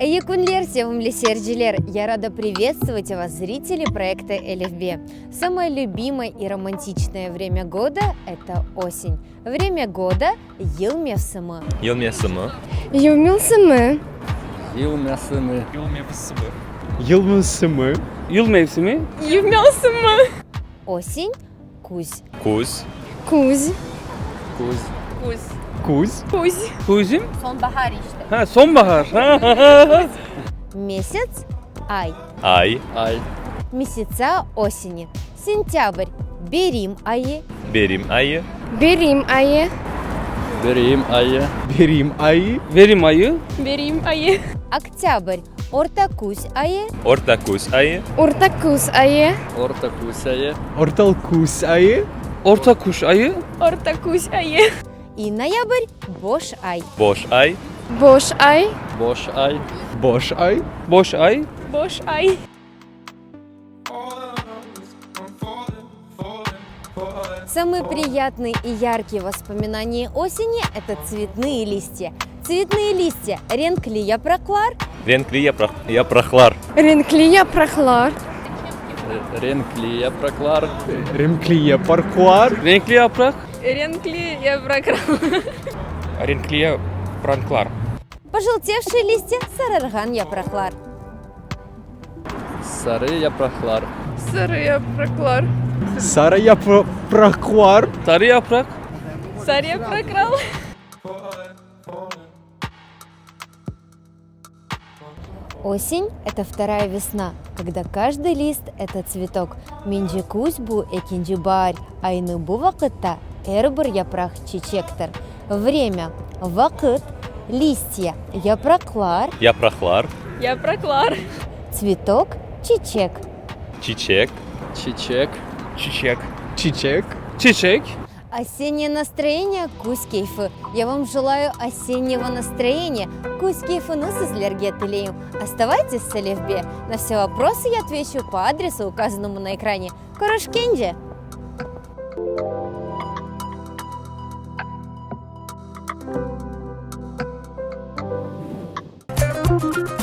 Эйекунлер, севымли серджилер. Я рада приветствовать вас, зрители проекта Элифбе. Самое любимое и романтичное время года – это осень. Время года – Йыл-мевсымы. Йыл-мевсымы. Yıl-mevsimi. Yıl mevsimi. Yıl mevsimi. Yıl mevsimi. Осень – кусь. Куз. Kuz. Kuz. Kuz. Kuzim. Sonbahar işte. Ha, sonbahar. Месяц – ай. Ай. Ay. Месяца осени. Сентябрь – Берим айы. Берим айы. Berim ayı. Vereyim ayı. Berim ayı. Verim ayı. Октябрь – Ортакусь айы. Орта куз айы. Orta kuz ayı. Orta kuz ayı. Ortal kus ayı. Orta kuş ayı. И ноябрь – Бош ай. Бош ай. Boş ay. Boş ay. Boş ay. Boş ay. Самые приятные и яркие воспоминания осени – это цветные листья. Цветные листья – Ренкли япраклар, Renkli yapraklar. Renkli yapraklar. Renkli yapraklar. Remkliye parklar. Renkli yaprak. Renkli yapraklar. пожелтевшие листья – Сарарган япраклар. Sarı yapraklar. Sarı yapraklar. Sara yapraklar. Sarı yaprak. Sarı yapraklar. Осень – это вторая весна, когда каждый лист – это цветок. Минджи кузьбу экинджи барь, айны бу вакытта эрбір япрак чечектір. Время – вакыт, листья – япраклар, Yapraklar. Yapraklar. цветок – чечек. Çiçek. Çiçek. Чичек. Çiçek. Çiçek. Осеннее настроение – кусь кейфы. Я вам желаю осеннего настроения. Кусь кейфы сізлерге тілейм. Оставайтесь с Элифбе. На все вопросы я отвечу по адресу, указанному на экране. Корошкенджи! Thank you.